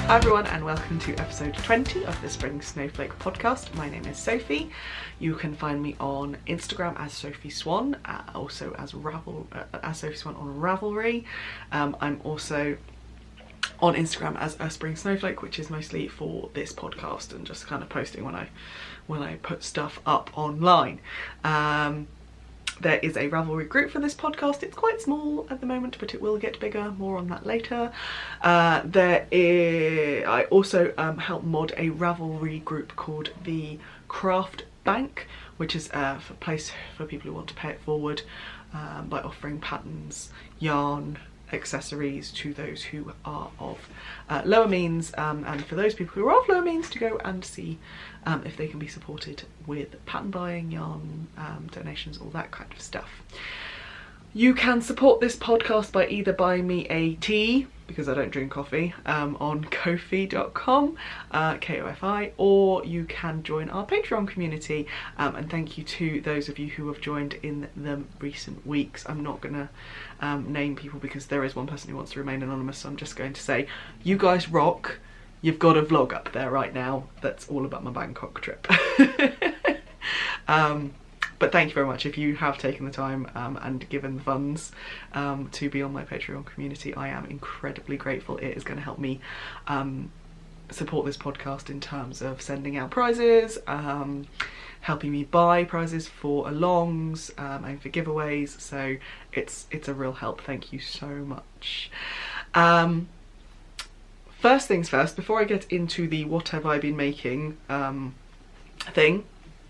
Hi everyone and welcome to episode 20 of the Spring Snowflake Podcast. My name is Sophie. You can find me on Instagram as Sophie Swan, also as Sophie Swan on Ravelry. I'm also on Instagram as a Spring Snowflake, which is mostly for this podcast and just kind of posting when I put stuff up online. There is a Ravelry group for this podcast. It's quite small at the moment, but it will get bigger. More on that later. I also help mod a Ravelry group called the Craft Bank, which is a place for people who want to pay it forward by offering patterns, yarn, accessories to those who are of lower means, and for those people who are of lower means to go and see if they can be supported with pattern buying, yarn, donations, all that kind of stuff. You can support this podcast by either buying me a tea, because I don't drink coffee, on ko-fi.com, K-O-F-I, or you can join our Patreon community, and thank you to those of you who have joined in the recent weeks. I'm not going to name people because there is one person who wants to remain anonymous, so I'm just going to say, you guys rock. You've got a vlog up there right now that's all about my Bangkok trip. But thank you very much if you have taken the time and given the funds to be on my Patreon community. I am incredibly grateful. It is going to help me support this podcast in terms of sending out prizes, helping me buy prizes for alongs and for giveaways. So it's a real help. Thank you so much. First things first, before I get into the what have I been making thing,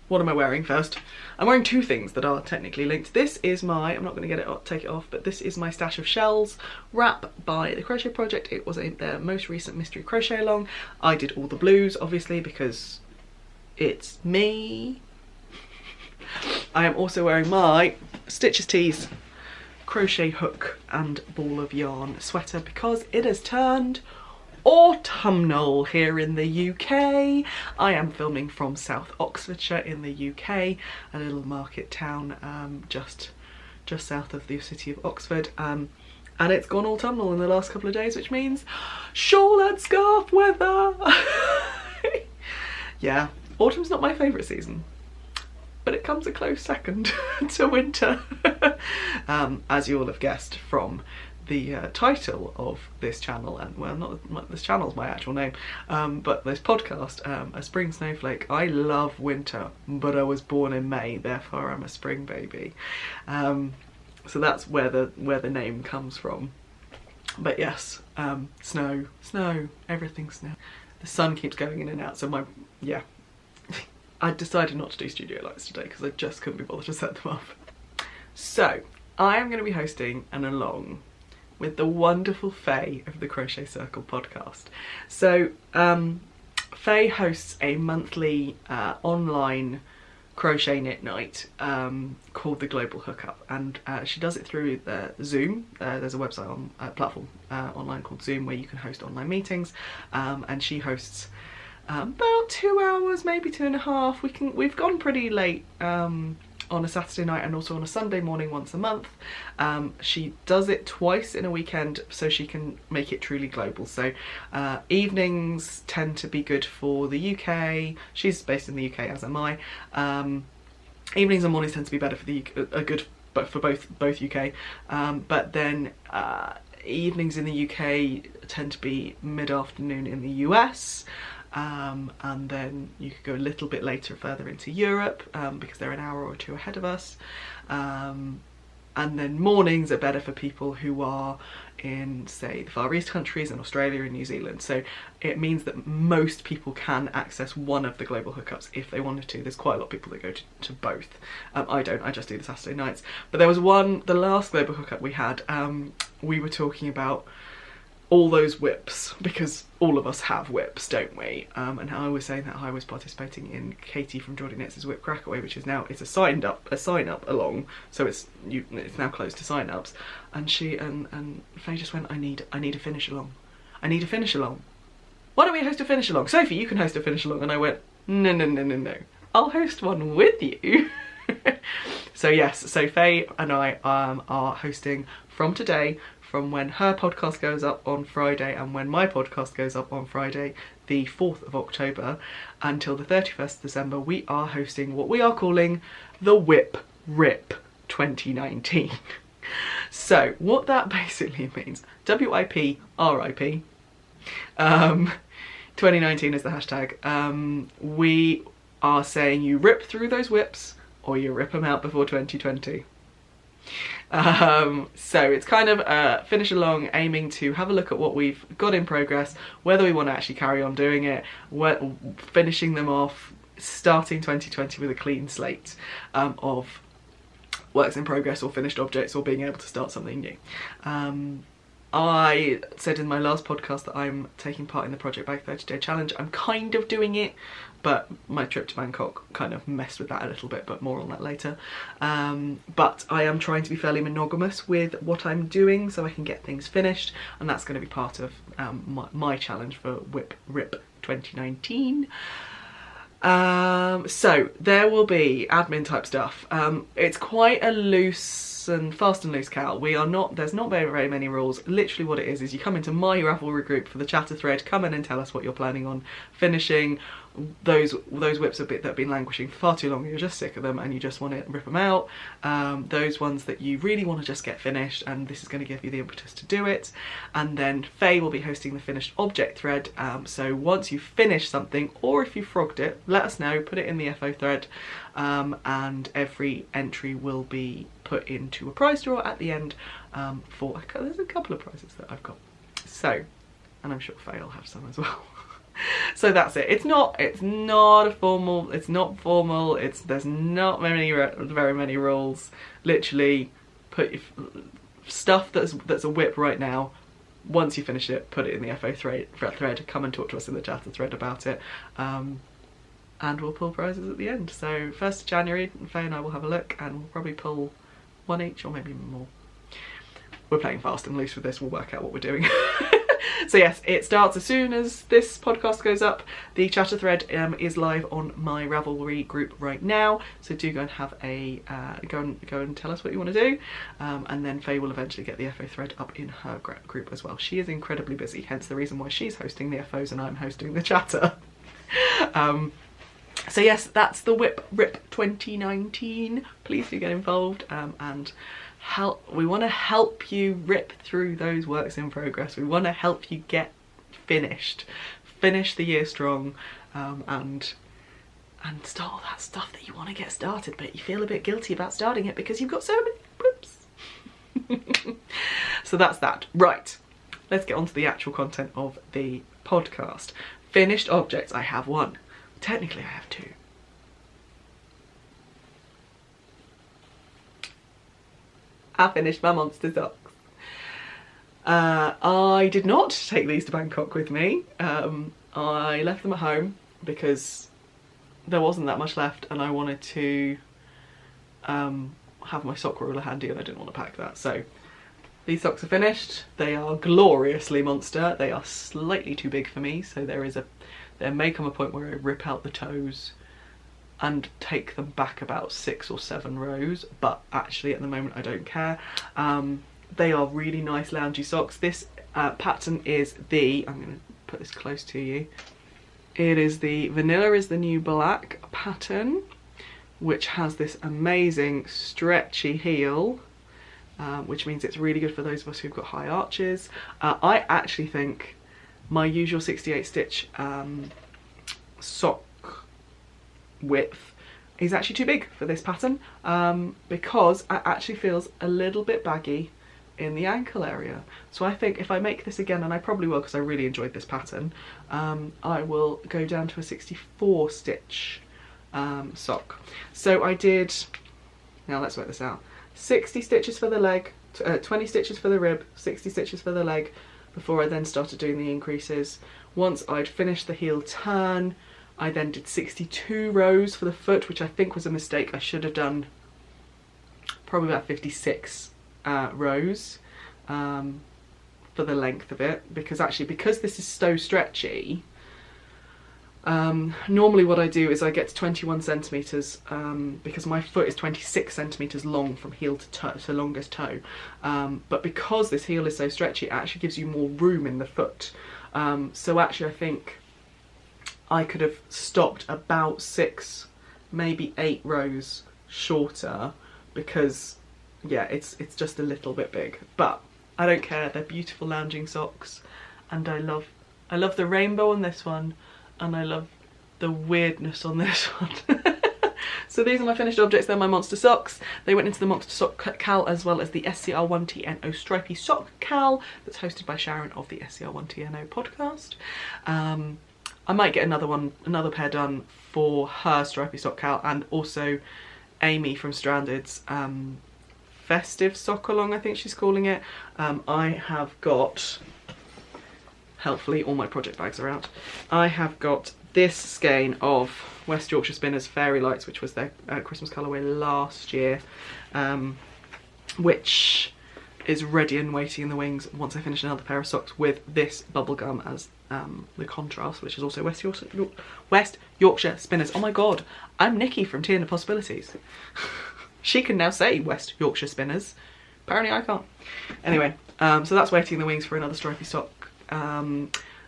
what am I wearing first? I'm wearing two things that are technically linked. This is I'm not going to take it off, but this is my Stash of Shells wrap by The Crochet Project. It was their most recent mystery crochet along. I did all the blues, obviously, because it's me. I am also wearing my Stitches Tees crochet hook and ball of yarn sweater because it has turned autumnal here in the UK. I am filming from South Oxfordshire in the UK, a little market town just south of the city of Oxford, and it's gone autumnal in the last couple of days, which means shawl and scarf weather. Yeah, autumn's not my favourite season, but it comes a close second to winter, as you all have guessed from the title of this channel, and well, not this channel's my actual name, but this podcast, a Spring Snowflake. I love winter, but I was born in May, therefore I'm a spring baby. So that's where the name comes from. But yes, snow, everything's snow. The sun keeps going in and out, so I decided not to do studio lights today because I just couldn't be bothered to set them up. So I am going to be hosting an along with the wonderful Faye of the Crochet Circle podcast. So Faye hosts a monthly online crochet knit night called the Global Hookup, and she does it through Zoom. There's a website on platform online called Zoom where you can host online meetings, and she hosts about 2 hours, maybe 2.5. We've gone pretty late on a Saturday night and also on a Sunday morning once a month. She does it twice in a weekend so she can make it truly global. So evenings tend to be good for the UK. She's based in the UK, as am I. Evenings and mornings tend to be better for the UK, good but for both UK. But then evenings in the UK tend to be mid-afternoon in the US. And then you could go a little bit later further into Europe because they're an hour or two ahead of us. And then mornings are better for people who are in, say, the Far East countries and Australia and New Zealand. So it means that most people can access one of the global hookups if they wanted to. There's quite a lot of people that go to both. I don't, I just do the Saturday nights. But there was the last global hookup we had, we were talking about all those whips, because all of us have whips, don't we? And I was saying that I was participating in Katie from Geordie Knits' Whip Crackaway, which is now, it's a sign up along, so it's now closed to sign ups. And she and Faye just went, I need a finish along. I need a finish along. Why don't we host a finish along? Sophie, you can host a finish along. And I went, no. I'll host one with you. So yes, so Faye and I are hosting from today from when her podcast goes up on Friday and when my podcast goes up on Friday, the 4th of October, until the 31st of December, we are hosting what we are calling the wiprip2019. So what that basically means, WIPRIP, 2019 is the hashtag. We are saying you rip through those whips or you rip them out before 2020. So it's kind of a finish along, aiming to have a look at what we've got in progress, whether we want to actually carry on doing it, finishing them off, starting 2020 with a clean slate of works in progress or finished objects, or being able to start something new. I said in my last podcast that I'm taking part in the Project Bag 30-day challenge. I'm kind of doing it, but my trip to Bangkok kind of messed with that a little bit, but more on that later. But I am trying to be fairly monogamous with what I'm doing so I can get things finished, and that's going to be part of my challenge for Rip 2019. So there will be admin type stuff. It's quite a loose and fast and loose cow. There's not very many rules. Literally what it is you come into my Ravelry group for the chatter thread, come in and tell us what you're planning on finishing. Those whips that have been languishing for far too long, you're just sick of them and you just want to rip them out. Those ones that you really want to just get finished, and this is going to give you the impetus to do it. And then Faye will be hosting the finished object thread. So once you finish something, or if you frogged it, let us know, put it in the FO thread, and every entry will be put into a prize draw at the end. There's a couple of prizes that I've got. So, and I'm sure Faye will have some as well. So that's it. It's not formal. There's not very many rules. Literally, put your stuff that's a whip right now. Once you finish it, put it in the FO thread. Come and talk to us in the chatter thread about it, and we'll pull prizes at the end. So 1st of January, Faye and I will have a look, and we'll probably pull one each, or maybe more. We're playing fast and loose with this. We'll work out what we're doing. So yes, it starts as soon as this podcast goes up. The chatter thread is live on my Ravelry group right now, so do go and have a go and tell us what you want to do, and then Faye will eventually get the FO thread up in her group as well. She is incredibly busy, hence the reason why she's hosting the FOs and I'm hosting the chatter. So yes, that's the Rip 2019. Please do get involved, and we want to help you rip through those works in progress. We want to help you get finish the year strong, and start all that stuff that you want to get started, but you feel a bit guilty about starting it because you've got so many whips. So that's that. Right, let's get on to the actual content of the podcast. Finished objects. I have one. Technically I have two. I finished my monster socks. I did not take these to Bangkok with me. I left them at home because there wasn't that much left, and I wanted to have my sock ruler handy, and I didn't want to pack that. So these socks are finished. They are gloriously monster. They are slightly too big for me, so there may come a point where I rip out the toes and take them back about 6 or 7 rows, but actually at the moment I don't care. They are really nice loungy socks. This pattern is I'm going to put this close to you. It is the Vanilla is the New Black pattern, which has this amazing stretchy heel, which means it's really good for those of us who've got high arches. I actually think my usual 68 stitch sock width is actually too big for this pattern, because it actually feels a little bit baggy in the ankle area. So I think if I make this again, and I probably will because I really enjoyed this pattern, I will go down to a 64 stitch sock. So I did, now let's work this out, 60 stitches for the leg, 20 stitches for the rib, 60 stitches for the leg, before I then started doing the increases. Once I'd finished the heel turn, I then did 62 rows for the foot, which I think was a mistake. I should have done probably about 56 rows for the length of it, because this is so stretchy, Normally what I do is I get to 21 centimetres because my foot is 26 centimetres long from heel to toe, so longest toe. But because this heel is so stretchy, it actually gives you more room in the foot. So actually I think I could have stopped about 6, maybe 8 rows shorter because, yeah, it's just a little bit big. But I don't care, they're beautiful lounging socks, and I love the rainbow on this one, and I love the weirdness on this one. So these are my finished objects. They're my monster socks. They went into the monster sock cal as well as the SCR1TNO stripy sock cal that's hosted by Sharon of the SCR1TNO podcast. I might get another pair done for her stripy sock cal, and also Amy from Stranded's festive sock along, I think she's calling it. I have got, helpfully all my project bags are out, I have got this skein of West Yorkshire Spinners Fairy Lights, which was their Christmas colourway last year, which is ready and waiting in the wings once I finish another pair of socks with this bubblegum as the contrast, which is also West Yorkshire Spinners. Oh my god, I'm Nikki from Tea and the Possibilities. She can now say West Yorkshire Spinners. Apparently I can't. Anyway, so that's waiting in the wings for another stripy sock.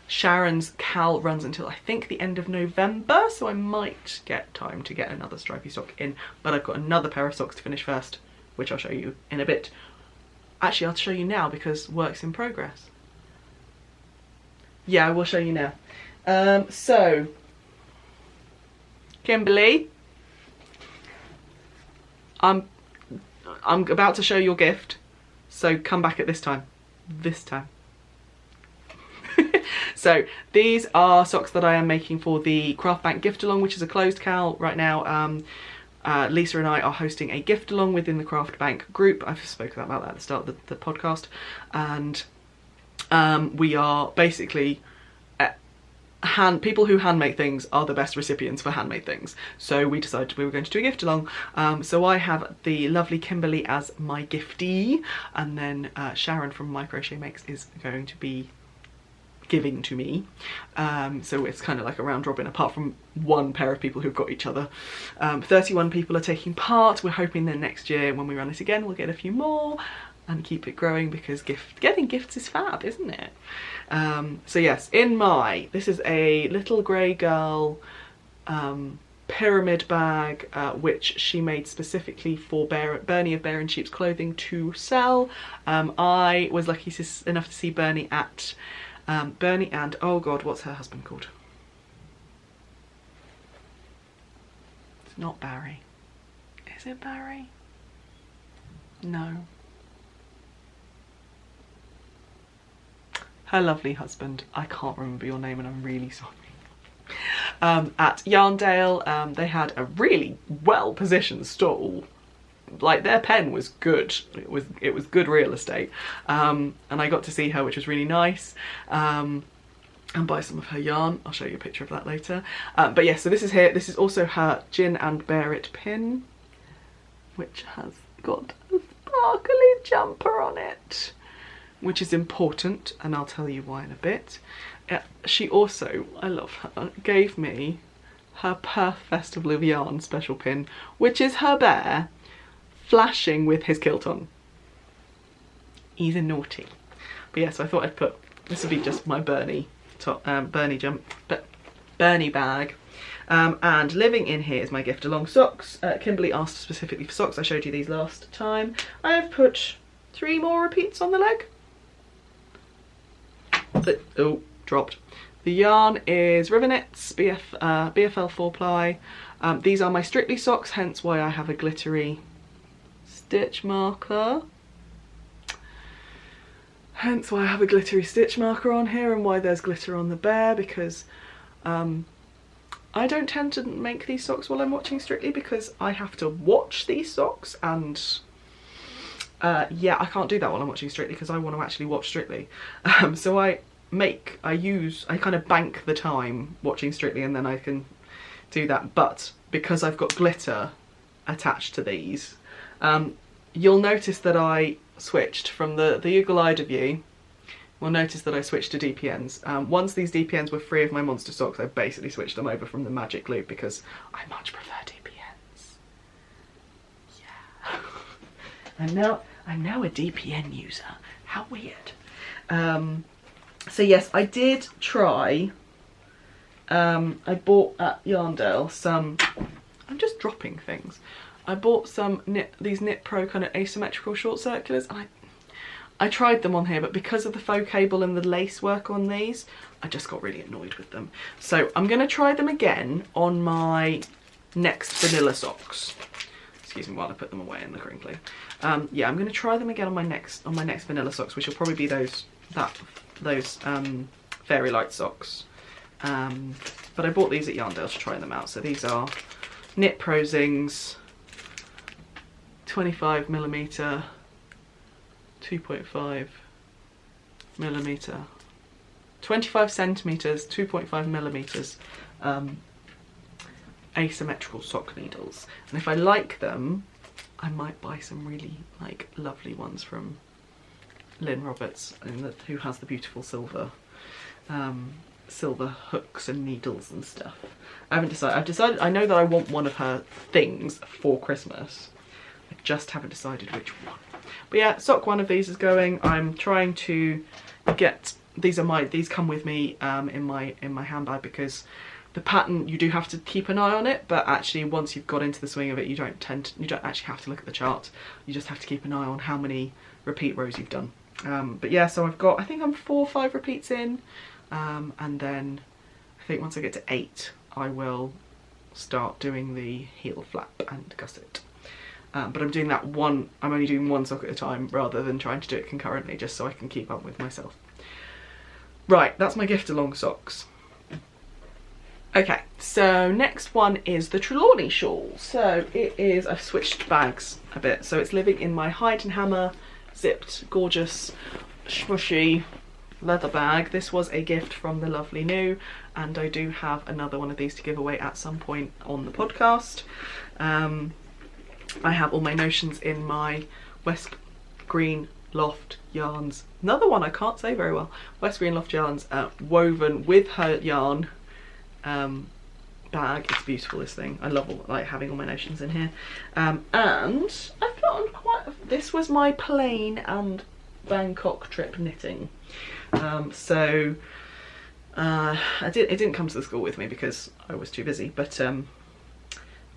Sharon's cal runs until I think the end of November, so I might get time to get another stripy sock in, but I've got another pair of socks to finish first, which I'll show you in a bit. Actually, I'll show you now because work's in progress. Yeah, I will show you now. So, Kimberly, I'm about to show your gift, so come back at this time. This time. So these are socks that I am making for the Craft Bank gift along, which is a closed cal right now. Lisa and I are hosting a gift along within the Craft Bank group. I've spoken about that at the start of the podcast, and we are basically people who handmake things are the best recipients for handmade things. So we decided we were going to do a gift along. So I have the lovely Kimberly as my giftee, and then Sharon from My Crochet Makes is going to be giving to me. So it's kind of like a round robin, apart from one pair of people who've got each other. 31 people are taking part. We're hoping then next year when we run it again we'll get a few more and keep it growing, because getting gifts is fab, isn't it? So yes, this is a little grey girl pyramid bag, which she made specifically for Bernie of Bear and Sheep's Clothing to sell. I was lucky enough to see Bernie at Bernie and, oh god, what's her husband called? It's not Barry. Is it Barry? No. Her lovely husband. I can't remember your name and I'm really sorry. At Yarndale, they had a really well-positioned stall. Like, their pen was good. It was good real estate, and I got to see her, which was really nice, and buy some of her yarn. I'll show you a picture of that later. But yeah, so this is here. This is also her Gin and Bear It pin, which has got a sparkly jumper on it, which is important, and I'll tell you why in a bit. She also, I love her, gave me her Perth Festival of Yarn special pin, which is her bear flashing with his kilt on. He's a naughty. But yeah, so I thought I'd put, this would be just my Bernie top, Bernie bag. And living in here is my gift along socks. Kimberly asked specifically for socks. I showed you these last time. I have put 3 more repeats on the leg. Oh, dropped. The yarn is Rivernets BFL 4-ply. These are my Strictly socks, hence why I have a glittery stitch marker. Hence why I have a glittery stitch marker on here, and why there's glitter on the bear, because I don't tend to make these socks while I'm watching Strictly, because I have to watch these socks, and yeah, I can't do that while I'm watching Strictly because I want to actually watch Strictly. So I kind of bank the time watching Strictly, and then I can do that. But because I've got glitter attached to these, you'll notice that I switched from the eagle-eyed of you will notice that I switched to DPNs. Once these DPNs were free of my monster socks, I basically switched them over from the Magic Loop because I much prefer DPNs. Yeah. I'm now a DPN user. How weird. So yes, I did try. I bought at Yarndale some. I'm just dropping things. I bought some these Knit Pro kind of asymmetrical short circulars. And I tried them on here, but because of the faux cable and the lace work on these, I just got really annoyed with them. So I'm going to try them again on my next vanilla socks. Excuse me while I put them away in the crinkly. Yeah, I'm going to try them again on my next vanilla socks, which will probably be those Fairy Light socks. But I bought these at Yarndale to try them out. So these are Knit Pro Zings 25mm, 2.5mm, 25 centimeters, 2.5mm asymmetrical sock needles. And if I like them, I might buy some really like lovely ones from Lynn Roberts, who has the beautiful silver hooks and needles and stuff. I haven't decided. I've decided. I know that I want one of her things for Christmas. I just haven't decided which one. But yeah, sock one of these is going. I'm trying to get these come with me in my handbag because the pattern, you do have to keep an eye on it, but actually once you've got into the swing of it, you don't actually have to look at the chart. You just have to keep an eye on how many repeat rows you've done. But yeah, so I think I'm 4 or 5 repeats in, and then I think once I get to 8, I will start doing the heel flap and gusset. But I'm doing I'm only doing one sock at a time rather than trying to do it concurrently, just so I can keep up with myself. Right, that's my gift along socks. Okay, so next one is the Trelawney shawl. So I've switched bags a bit. So it's living in my Hide and Hammer zipped, gorgeous, smushy leather bag. This was a gift from the lovely New, and I do have another one of these to give away at some point on the podcast. I have all my notions in my West Green Loft Yarns. Another one I can't say very well. West Green Loft Yarns woven with her yarn bag. It's beautiful, this thing. I love having all my notions in here. And I've gotten this was my plain and Bangkok trip knitting. It didn't come to the school with me because I was too busy, but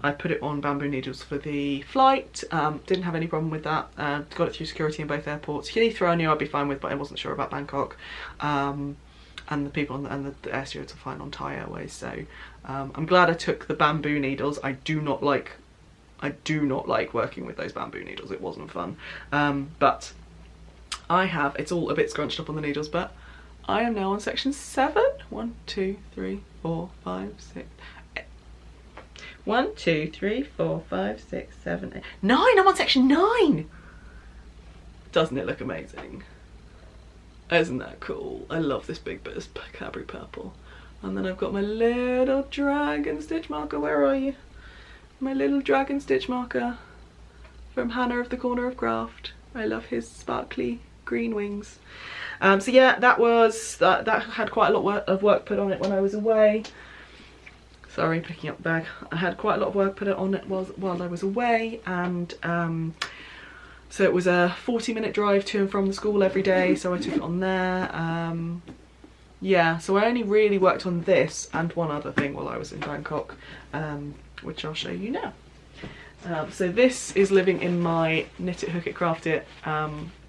I put it on bamboo needles for the flight. Didn't have any problem with that. Got it through security in both airports. Heathrow I knew I'd be fine with, but I wasn't sure about Bangkok. And the people and the air stewards are fine on Thai Airways. So I'm glad I took the bamboo needles. I do not like working with those bamboo needles. It wasn't fun. But it's all a bit scrunched up on the needles, but I am now on section 7. 1, 2, 3, 4, 5, 6. 1, 2, 3, 4, 5, 6, 7, 8, 9. I'm on section 9. Doesn't it look amazing? Isn't that cool? I love this big bit of Cadbury purple. And then I've got my little dragon stitch marker. Where are you? My little dragon stitch marker from Hannah of the Corner of Craft. I love his sparkly green wings. So yeah, that had quite a lot of work put on it when I was away. Sorry, picking up the bag. I had quite a lot of work put on it while I was away, and so it was a 40-minute drive to and from the school every day, so I took it on there. Yeah, so I only really worked on this and one other thing while I was in Bangkok, which I'll show you now. So this is living in my Knit It, Hook It, Craft It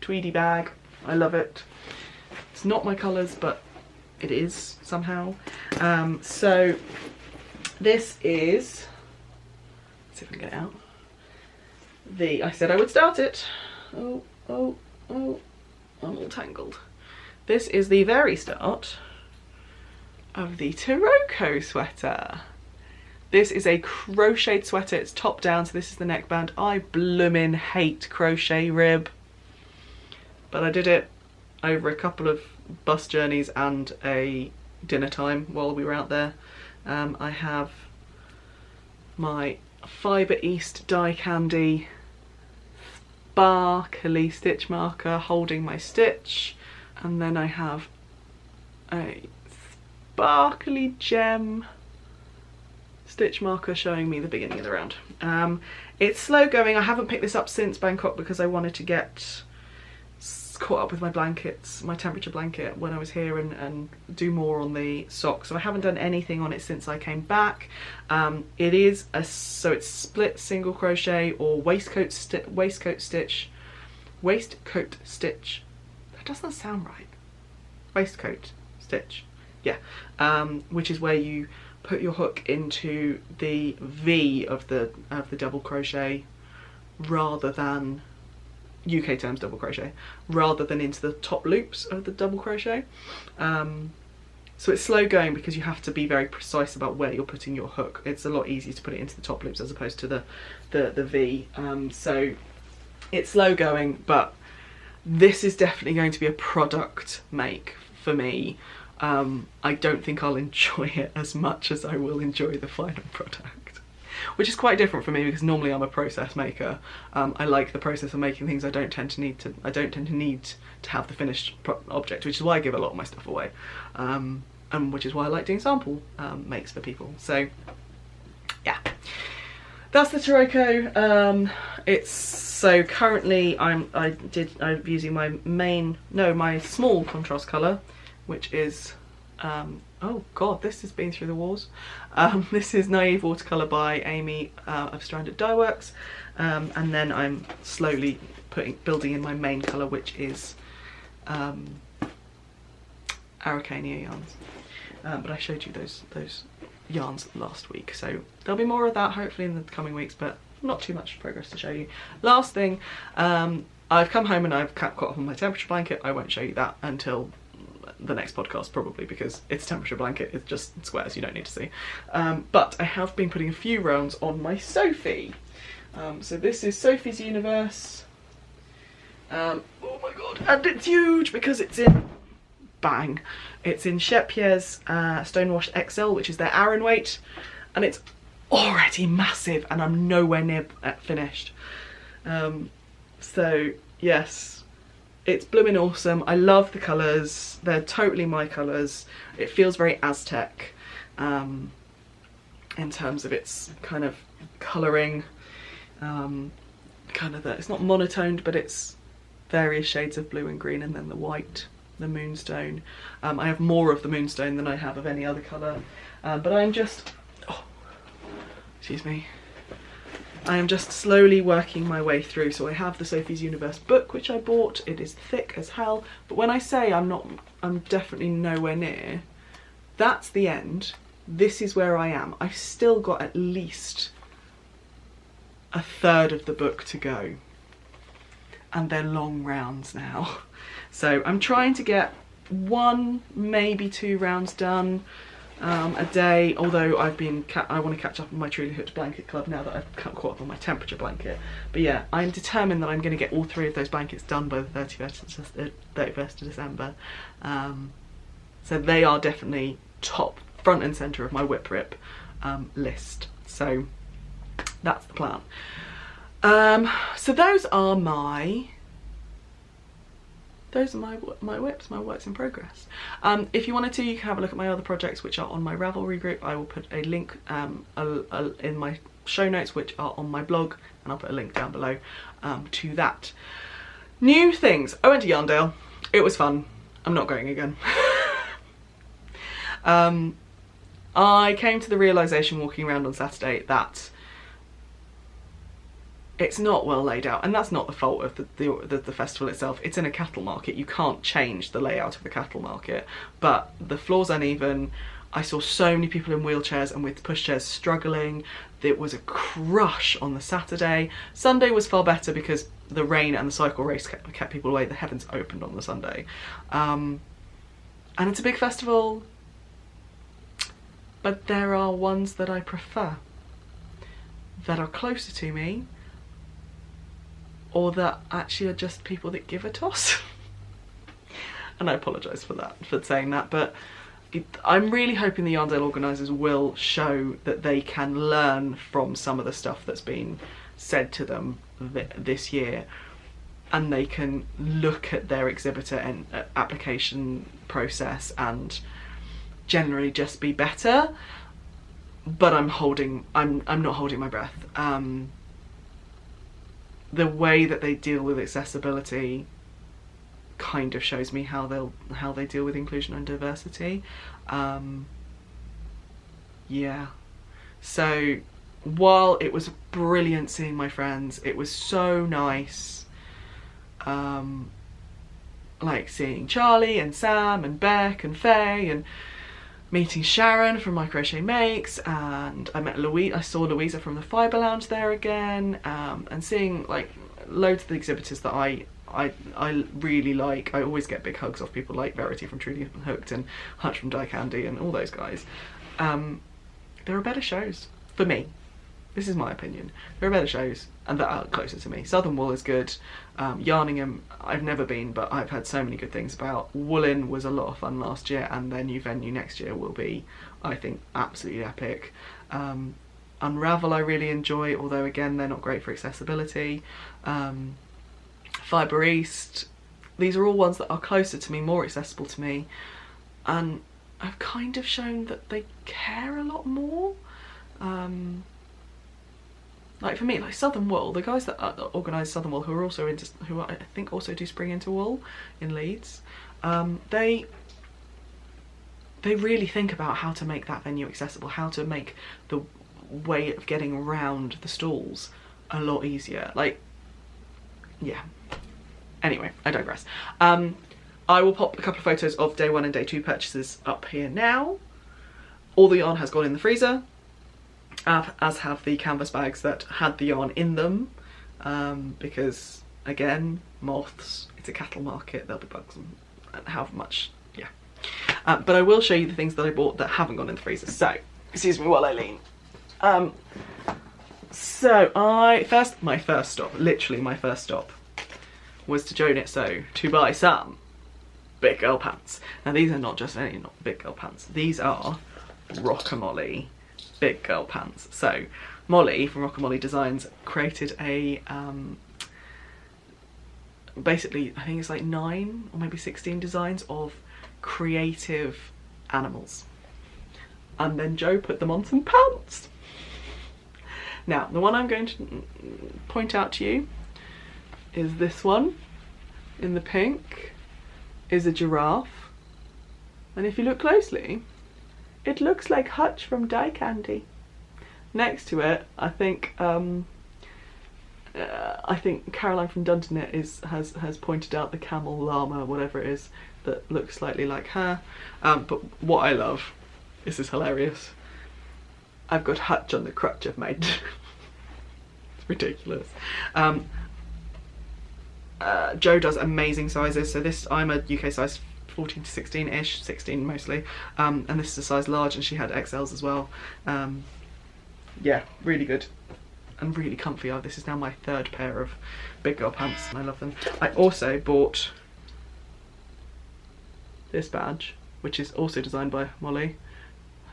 tweedy bag. I love it. It's not my colours, but it is somehow. So this is, let's see if I can get it out. I said I would start it. Oh, I'm all tangled. This is the very start of the Taroko sweater. This is a crocheted sweater. It's top down, so this is the neckband. I bloomin' hate crochet rib, but I did it over a couple of bus journeys and a dinner time while we were out there. I have my Fibre East Die Candy sparkly stitch marker holding my stitch. And then I have a sparkly gem stitch marker showing me the beginning of the round. It's slow going. I haven't picked this up since Bangkok because I wanted to get caught up with my blankets, my temperature blanket when I was here, and do more on the sock. So I haven't done anything on it since I came back. It is so it's split single crochet or waistcoat stitch. That doesn't sound right. Waistcoat stitch, yeah. Which is where you put your hook into the V of the double crochet, rather than UK terms double crochet, rather than into the top loops of the double crochet. So it's slow going because you have to be very precise about where you're putting your hook. It's a lot easier to put it into the top loops as opposed to the V. So it's slow going, but this is definitely going to be a product make for me. I don't think I'll enjoy it as much as I will enjoy the final product, which is quite different for me because normally I'm a process maker. I like the process of making things. I don't tend to need to have the finished object, which is why I give a lot of my stuff away, and which is why I like doing sample makes for people. So yeah, that's the Taroko. So currently I'm using my small contrast colour, which is oh god, this has been through the wars. This is Naive Watercolour by Amy of Stranded Dye Works, and then I'm slowly building in my main colour, which is Araucania yarns. But I showed you those yarns last week, so there'll be more of that hopefully in the coming weeks, but not too much progress to show you. Last thing, I've come home and I've caught up on my temperature blanket. I won't show you that until the next podcast probably, because it's a temperature blanket, it's just squares, you don't need to see. But I have been putting a few rounds on my Sophie. So this is Sophie's Universe. Oh my god, and it's huge because it's in it's in Shepier's Stonewashed XL, which is their Aran weight, and it's already massive and I'm nowhere near finished. So yes, it's blooming awesome. I love the colours, they're totally my colours. It feels very Aztec in terms of its kind of colouring, it's not monotoned, but it's various shades of blue and green, and then the white, the moonstone. I have more of the moonstone than I have of any other colour, but I'm just, excuse me, I am just slowly working my way through. So I have the Sophie's Universe book, which I bought. It is thick as hell, but when I say I'm definitely nowhere near, that's the end. This is where I am. I've still got at least a third of the book to go, and they're long rounds now. So I'm trying to get 1, maybe 2 rounds done a day, although I want to catch up on my Truly Hooked Blanket Club now that I've caught up on my temperature blanket. But yeah, I'm determined that I'm going to get all 3 of those blankets done by the 31st of December. So they are definitely top, front and centre of my whip rip list. So that's the plan. So those are my whips, my works in progress. If you wanted to, you can have a look at my other projects which are on my Ravelry group. I will put a link in my show notes, which are on my blog, and I'll put a link down below to that. New things. I went to Yarndale. It was fun. I'm not going again. I came to the realisation walking around on Saturday that it's not well laid out, and that's not the fault of the festival itself. It's in a cattle market. You can't change the layout of the cattle market, but the floor's uneven. I saw so many people in wheelchairs and with pushchairs struggling. There was a crush on the Saturday. Sunday was far better because the rain and the cycle race kept people away. The heavens opened on the Sunday. And it's a big festival, but there are ones that I prefer, that are closer to me, or that actually are just people that give a toss. And I apologise for saying that, but I'm really hoping the Yarndale organisers will show that they can learn from some of the stuff that's been said to them this year, and they can look at their exhibitor and application process and generally just be better. But I'm not holding my breath. The way that they deal with accessibility kind of shows me how they deal with inclusion and diversity. Yeah. So while it was brilliant seeing my friends, it was so nice, like seeing Charlie and Sam and Beck and Faye, and meeting Sharon from My Crochet Makes, and I saw Louisa from the Fibre Lounge there again, and seeing like loads of the exhibitors that I really like. I always get big hugs off people like Verity from Truly Hooked and Hutch from Die Candy and all those guys. There are better shows for me. This is my opinion. There are better shows and that are closer to me. Southern Wool is good. Yarningham, I've never been, but I've heard so many good things about. Woolin was a lot of fun last year, and their new venue next year will be, I think, absolutely epic. Unravel I really enjoy, although again they're not great for accessibility. Fibre East, these are all ones that are closer to me, more accessible to me, and I've kind of shown that they care a lot more. Like for me, like Southern Wool, the guys that organise Southern Wool, who I think also do Spring Into Wool in Leeds, they really think about how to make that venue accessible, how to make the way of getting around the stalls a lot easier. Like, yeah. Anyway, I digress. I will pop a couple of photos of day 1 and day 2 purchases up here now. All the yarn has gone in the freezer, as have the canvas bags that had the yarn in them, because again, moths, it's a cattle market, there'll be bugs and however much, yeah. But I will show you the things that I bought that haven't gone in the freezer. So, excuse me while I lean. So my first stop, literally my first stop, was to Joe Knit Sew to buy some big girl pants. Now these are not just any big girl pants, these are Rockamolly big girl pants. So Molly from Rockamolly Designs created a basically I think it's like 9 or maybe 16 designs of creative animals, and then Joe put them on some pants. Now the one I'm going to point out to you is this one in the pink, is a giraffe, and if you look closely it looks like Hutch from Die Candy. Next to it, I think Caroline from Duntonit has pointed out the camel llama, whatever it is, that looks slightly like her. But what I love, this is hilarious, I've got Hutch on the crutch I've made. It's ridiculous. Joe does amazing sizes, so this, I'm a UK size 14 to 16-ish, 16 mostly, and this is a size large, and she had XLs as well. Yeah, really good and really comfy. This is now my 3rd pair of big girl pants and I love them. I also bought this badge, which is also designed by Molly,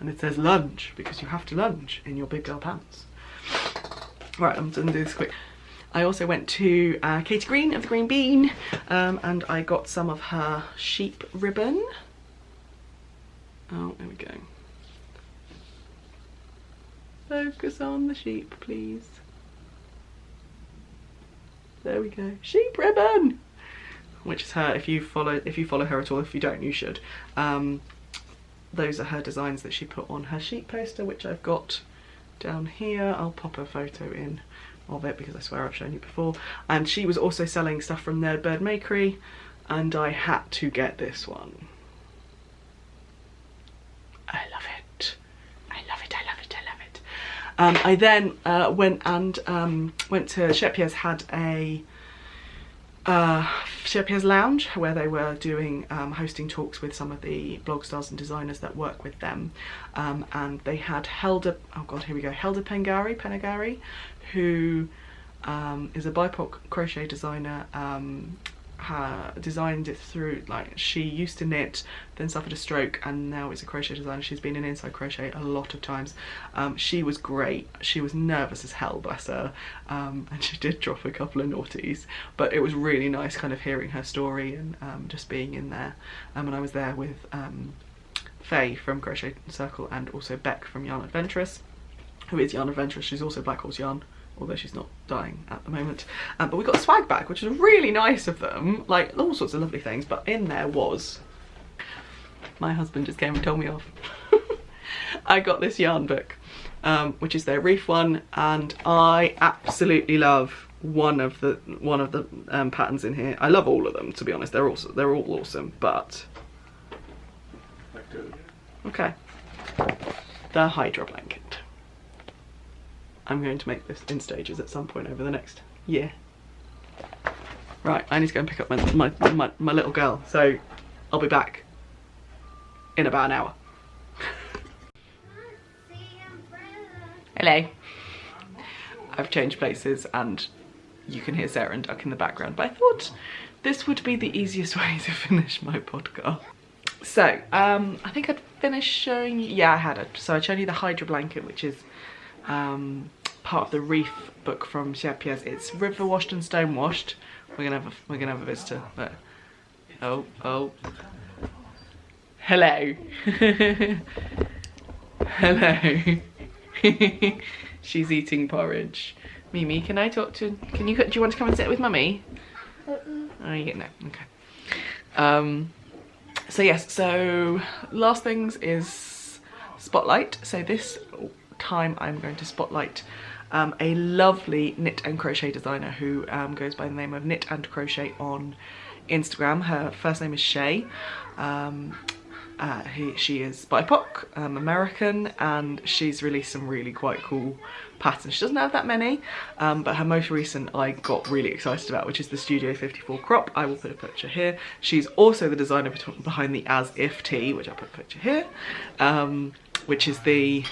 and it says lunge because you have to lunge in your big girl pants. Right, I'm gonna do this quick. I also went to Katie Green of the Green Bean, and I got some of her sheep ribbon. Oh, there we go. Focus on the sheep, please. There we go. Sheep ribbon! Which is her, if you follow her at all, if you don't, you should. Those are her designs that she put on her sheep poster, which I've got down here. I'll pop a photo in of it because I swear I've shown you before. And she was also selling stuff from Nerd Bird Makery, and I had to get this one. I love it. I love it, I love it, I love it. I then went to Shepier's, had a Shepier's Lounge where they were doing hosting talks with some of the blog stars and designers that work with them, and they had Helda Pengari, who is a BIPOC crochet designer designed it through, like, she used to knit, then suffered a stroke, and now is a crochet designer. She's been in inside crochet a lot of times. She was great. She was nervous as hell, bless her, and she did drop a couple of naughties, but it was really nice kind of hearing her story and just being in there. And I was there with Faye from Crochet Circle and also Beck from Yarn Adventurous, who is Yarn Adventurous. She's also Black Horse Yarn, although she's not dying at the moment. But we got swag back, which was really nice of them, like all sorts of lovely things, but in there was, my husband just came and told me off. I got this yarn book, which is their Reef one, and I absolutely love one of the patterns in here. I love all of them, to be honest. They're all awesome, but okay, the Hydra blanket. I'm going to make this in stages at some point over the next year. Right, I need to go and pick up my little girl, so I'll be back in about an hour. Hello. I've changed places and you can hear Sarah and Duck in the background, but I thought this would be the easiest way to finish my podcast. So, I think I'd finished showing you, yeah, I had it. So I'd shown you the Hydra blanket, which is part of the Reef book from Pierre's. It's river washed and stone washed. We're gonna have a visitor, but oh, hello. Hello. She's eating porridge. Mimi, can I talk to, do you want to come and sit with Mummy? Oh, you no, okay. So yes, so last things is spotlight. So this time I'm going to spotlight a lovely knit and crochet designer who goes by the name of Knit and Crochet on Instagram. Her first name is Shay. She is BIPOC, American, and she's released some really quite cool patterns. She doesn't have that many, but her most recent I got really excited about, which is the Studio 54 crop. I will put a picture here. She's also the designer behind the As If tee, which I'll put a picture here, which is the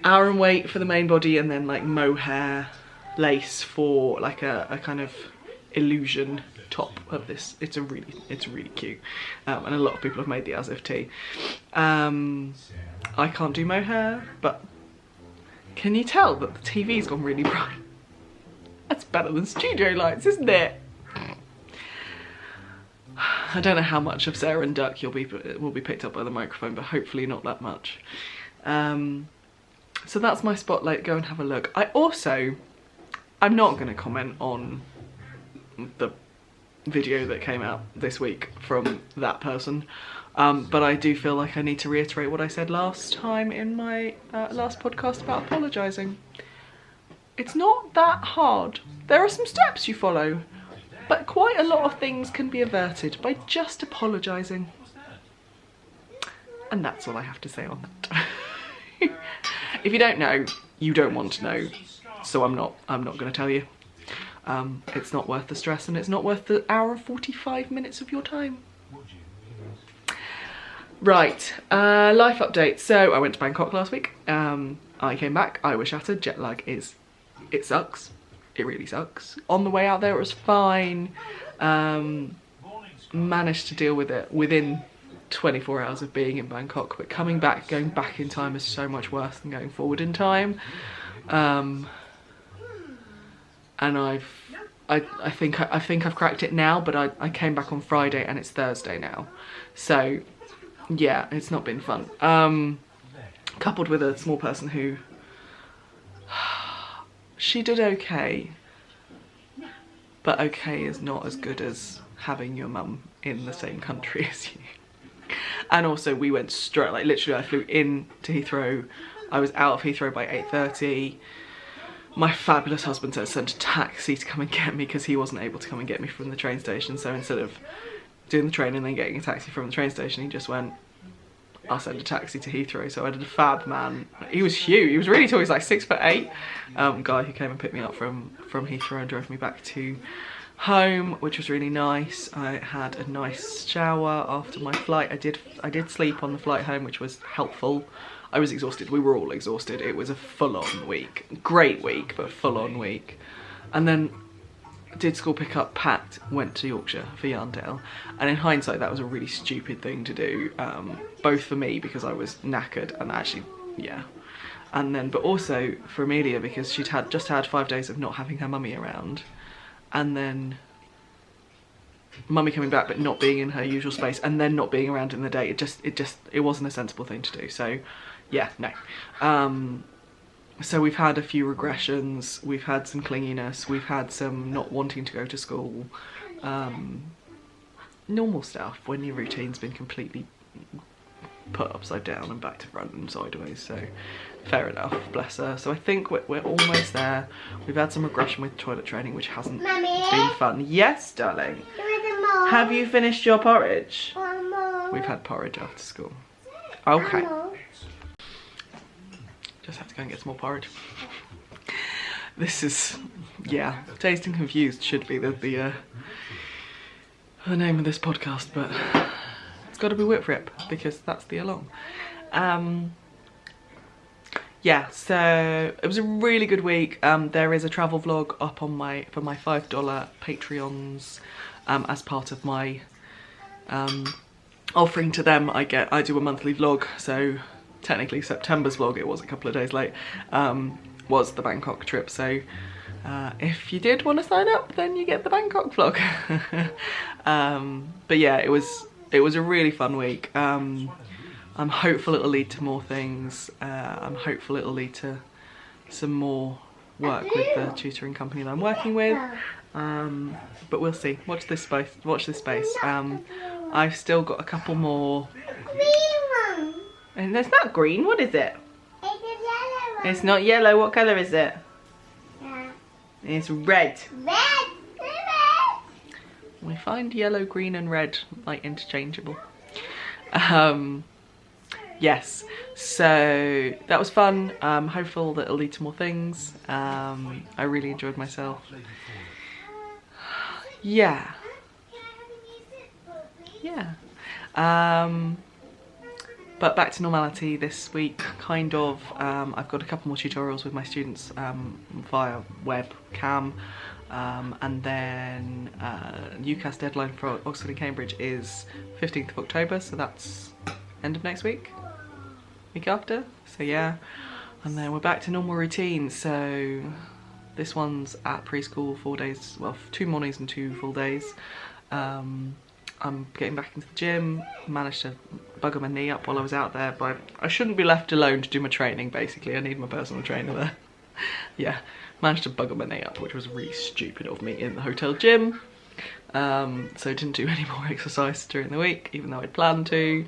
Aran weight for the main body and then like mohair lace for like a kind of illusion top of this. It's really cute, and a lot of people have made the As If tee. I can't do mohair, but can you tell that the TV's gone really bright? That's better than studio lights, isn't it? I don't know how much of Sarah and Duck will be picked up by the microphone, but hopefully not that much. So that's my spotlight. Go and have a look. I'm not going to comment on the video that came out this week from that person, but I do feel like I need to reiterate what I said last time in my last podcast about apologising. It's not that hard. There are some steps you follow, but quite a lot of things can be averted by just apologising. And that's all I have to say on that. If you don't know, you don't want to know, so I'm not going to tell you. It's not worth the stress, and it's not worth the hour and 45 minutes of your time. Right, life update. So I went to Bangkok last week. I came back, I was shattered. Jet lag it sucks. It really sucks. On the way out there it was fine. Managed to deal with it within 24 hours of being in Bangkok, but going back in time is so much worse than going forward in time. And I think I've cracked it now, but I came back on Friday and it's Thursday now, so yeah, it's not been fun. Coupled with a small person who she did okay, but okay is not as good as having your mum in the same country as you. And also we went straight, like literally I flew in to Heathrow, I was out of Heathrow by 8:30. My fabulous husband sent a taxi to come and get me because he wasn't able to come and get me from the train station, so instead of doing the train and then getting a taxi from the train station, he just went, I'll send a taxi to Heathrow. So I did a fab man. He was huge, he was really tall, he was like 6'8". Guy who came and picked me up from Heathrow and drove me back to home, which was really nice. I had a nice shower after my flight. I did sleep on the flight home, which was helpful. I was exhausted, we were all exhausted. It was a full-on week. Great week, but full-on week. And then did school pickup, packed, went to Yorkshire for Yarndale, and in hindsight that was a really stupid thing to do, both for me because I was knackered and actually, yeah, and then but also for Amelia because she'd just had 5 days of not having her mummy around, and then mummy coming back but not being in her usual space, and then not being around in the day. It wasn't a sensible thing to do. So yeah, no. So we've had a few regressions, we've had some clinginess, we've had some not wanting to go to school, normal stuff when your routine's been completely put upside down and back to front and sideways. So fair enough, bless her. So I think we're almost there. We've had some regression with toilet training, which hasn't been fun. Yes, darling. Have you finished your porridge? We've had porridge after school. Okay. Just have to go and get some more porridge. This is, yeah, Dazed and Confused should be the name of this podcast, but it's got to be Whiprip because that's the along. Yeah, so it was a really good week. There is a travel vlog up on for my $5 Patreons as part of my offering to them. I do a monthly vlog, so technically September's vlog, it was a couple of days late, was the Bangkok trip. So if you did want to sign up, then you get the Bangkok vlog. But yeah, it was a really fun week. I'm hopeful it'll lead to more things. I'm hopeful it'll lead to some more work with the tutoring company that I'm working with. But we'll see. Watch this space. I've still got a couple more. And it's not green. What is it? It's a yellow one. It's not yellow. What colour is it? Yeah. It's red. Red. We find yellow, green and red like interchangeable. Yes, so that was fun. Hopeful that it'll lead to more things. I really enjoyed myself. Yeah. But back to normality this week, kind of. I've got a couple more tutorials with my students via webcam, and then UCAS deadline for Oxford and Cambridge is 15th of October, so that's end of next week after. So yeah, and then we're back to normal routine. So this one's at preschool 4 days, well 2 mornings and 2 full days. I'm getting back into the gym. Managed to bugger my knee up while I was out there, but I shouldn't be left alone to do my training basically. I need my personal trainer there. Yeah, managed to bugger my knee up, which was really stupid of me in the hotel gym. So didn't do any more exercise during the week, even though I'd planned to.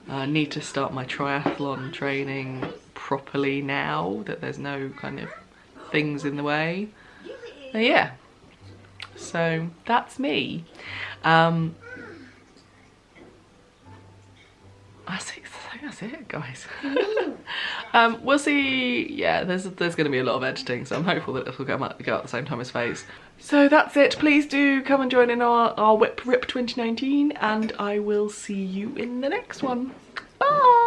Need to start my triathlon training properly now that there's no kind of things in the way. Yeah, so that's me. That's it, guys. We'll see. Yeah, there's going to be a lot of editing, so I'm hopeful that it'll go out at the same time as Phase. So that's it. Please do come and join in our wiprip2019, and I will see you in the next one. Bye.